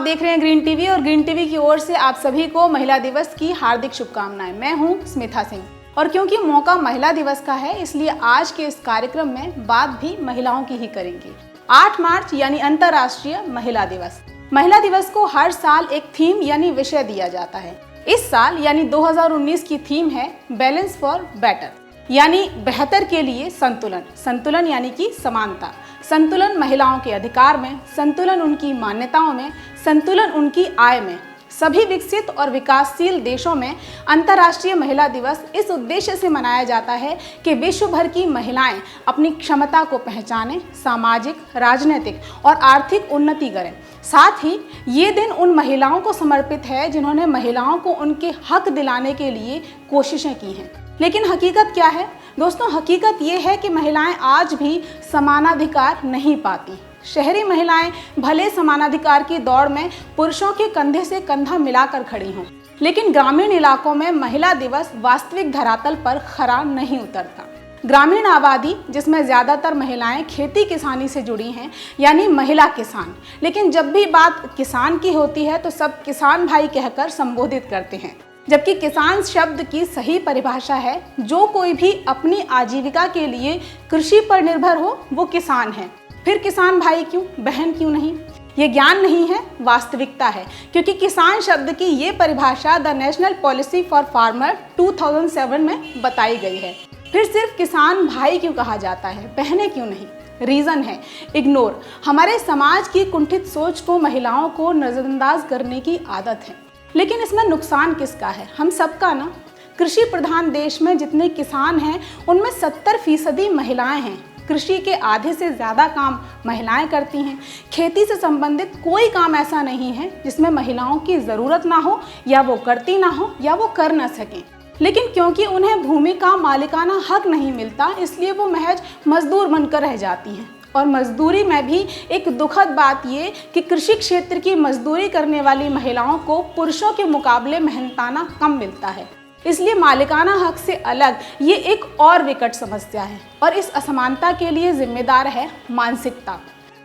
देख रहे हैं ग्रीन टीवी और ग्रीन टीवी की ओर से आप सभी को महिला दिवस की हार्दिक शुभकामनाएं। मैं हूं स्मिता सिंह और क्योंकि मौका महिला दिवस का है इसलिए आज के इस कार्यक्रम में बात भी महिलाओं की ही करेंगे। 8 मार्च यानी अंतर्राष्ट्रीय महिला दिवस। महिला दिवस को हर साल एक थीम यानी विषय दिया जाता है। इस साल यानी 2019 की थीम है बैलेंस फॉर बेटर, यानी बेहतर के लिए संतुलन। संतुलन यानी कि समानता, संतुलन महिलाओं के अधिकार में, संतुलन उनकी मान्यताओं में, संतुलन उनकी आय में। सभी विकसित और विकासशील देशों में अंतर्राष्ट्रीय महिला दिवस इस उद्देश्य से मनाया जाता है कि विश्व भर की महिलाएं अपनी क्षमता को पहचानें, सामाजिक, राजनीतिक और आर्थिक उन्नति करें। साथ ही ये दिन उन महिलाओं को समर्पित है जिन्होंने महिलाओं को उनके हक दिलाने के लिए कोशिशें की हैं। लेकिन हकीकत क्या है दोस्तों? हकीकत ये है कि महिलाएं आज भी समानाधिकार नहीं पाती। शहरी महिलाएं भले समानाधिकार की दौड़ में पुरुषों के कंधे से कंधा मिलाकर खड़ी हों, लेकिन ग्रामीण इलाकों में महिला दिवस वास्तविक धरातल पर खरा नहीं उतरता। ग्रामीण आबादी जिसमें ज़्यादातर महिलाएं खेती किसानी से जुड़ी हैं, यानी महिला किसान, लेकिन जब भी बात किसान की होती है तो सब किसान भाई कहकर संबोधित करते हैं, जबकि किसान शब्द की सही परिभाषा है जो कोई भी अपनी आजीविका के लिए कृषि पर निर्भर हो वो किसान है। फिर किसान भाई क्यों, बहन क्यों नहीं? ये ज्ञान नहीं है, वास्तविकता है, क्योंकि किसान शब्द की ये परिभाषा the national policy for farmer 2007 में बताई गई है। फिर सिर्फ किसान भाई क्यों कहा जाता है, बहनें क्यों नहीं? रीज़न है इग्नोर। हमारे समाज की कुंठित सोच को महिलाओं को नज़रअंदाज करने की आदत है। लेकिन इसमें नुकसान किसका है? हम सबका ना। कृषि प्रधान देश में जितने किसान हैं उनमें 70% महिलाएं हैं। कृषि के आधे से ज़्यादा काम महिलाएं करती हैं। खेती से संबंधित कोई काम ऐसा नहीं है जिसमें महिलाओं की ज़रूरत ना हो, या वो करती ना हो, या वो कर ना सकें। लेकिन क्योंकि उन्हें भूमि का मालिकाना हक नहीं मिलता इसलिए वो महज मजदूर बनकर रह जाती हैं। और मजदूरी में भी एक दुखद बात ये कि कृषि क्षेत्र की मजदूरी करने वाली महिलाओं को पुरुषों के मुकाबले मेहनताना कम मिलता है। इसलिए मालिकाना हक से अलग ये एक और विकट समस्या है और इस असमानता के लिए जिम्मेदार है मानसिकता,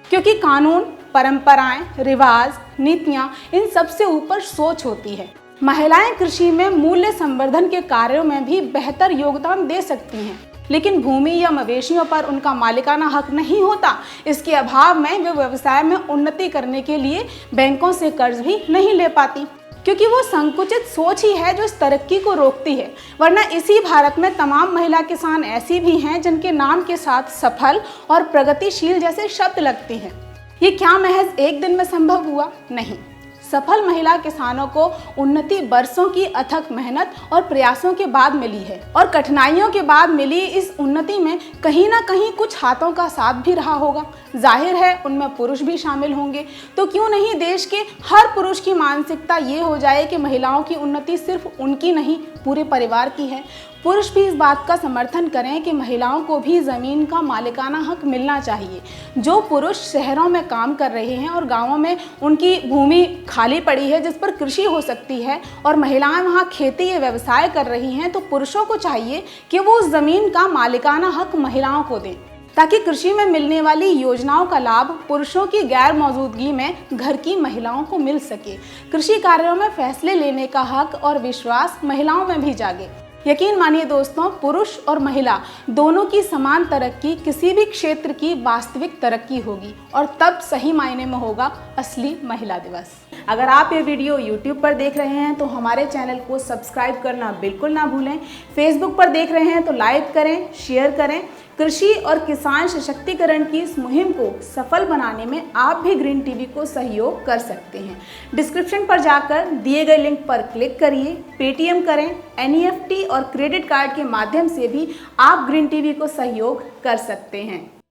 क्योंकि कानून, परंपराएं, रिवाज, नीतियां, इन सबसे ऊपर सोच होती है। महिलाएं कृषि में मूल्य संवर्धन के कार्यों में भी बेहतर योगदान दे सकती हैं, लेकिन भूमि या मवेशियों पर उनका मालिकाना हक नहीं होता। इसके अभाव में वे व्यवसाय में उन्नति करने के लिए बैंकों से कर्ज भी नहीं ले पाती, क्योंकि वो संकुचित सोच ही है जो इस तरक्की को रोकती है। वरना इसी भारत में तमाम महिला किसान ऐसी भी हैं जिनके नाम के साथ सफल और प्रगतिशील जैसे शब्द लगते हैं। ये क्या महज एक दिन में संभव हुआ? नहीं। सफल महिला किसानों को उन्नति बरसों की अथक मेहनत और प्रयासों के बाद मिली है, और कठिनाइयों के बाद मिली इस उन्नति में कहीं ना कहीं कुछ हाथों का साथ भी रहा होगा। जाहिर है उनमें पुरुष भी शामिल होंगे। तो क्यों नहीं देश के हर पुरुष की मानसिकता ये हो जाए कि महिलाओं की उन्नति सिर्फ उनकी नहीं, पूरे परिवार की है। पुरुष भी इस बात का समर्थन करें कि महिलाओं को भी ज़मीन का मालिकाना हक मिलना चाहिए। जो पुरुष शहरों में काम कर रहे हैं और गांवों में उनकी भूमि खाली पड़ी है जिस पर कृषि हो सकती है और महिलाएं वहां खेती या व्यवसाय कर रही हैं, तो पुरुषों को चाहिए कि वो उस ज़मीन का मालिकाना हक महिलाओं को दें, ताकि कृषि में मिलने वाली योजनाओं का लाभ पुरुषों की गैर मौजूदगी में घर की महिलाओं को मिल सके। कृषि कार्यों में फैसले लेने का हक और विश्वास महिलाओं में भी जागे। यकीन मानिए दोस्तों, पुरुष और महिला दोनों की समान तरक्की किसी भी क्षेत्र की वास्तविक तरक्की होगी, और तब सही मायने में होगा असली महिला दिवस। अगर आप ये वीडियो YouTube पर देख रहे हैं तो हमारे चैनल को सब्सक्राइब करना बिल्कुल ना भूलें। फेसबुक पर देख रहे हैं तो लाइक करें, शेयर करें। कृषि और किसान सशक्तिकरण की इस मुहिम को सफल बनाने में आप भी ग्रीन टीवी को सहयोग कर सकते हैं। डिस्क्रिप्शन पर जाकर दिए गए लिंक पर क्लिक करिए, पेटीएम करें, NEFT और क्रेडिट कार्ड के माध्यम से भी आप ग्रीन टीवी को सहयोग कर सकते हैं।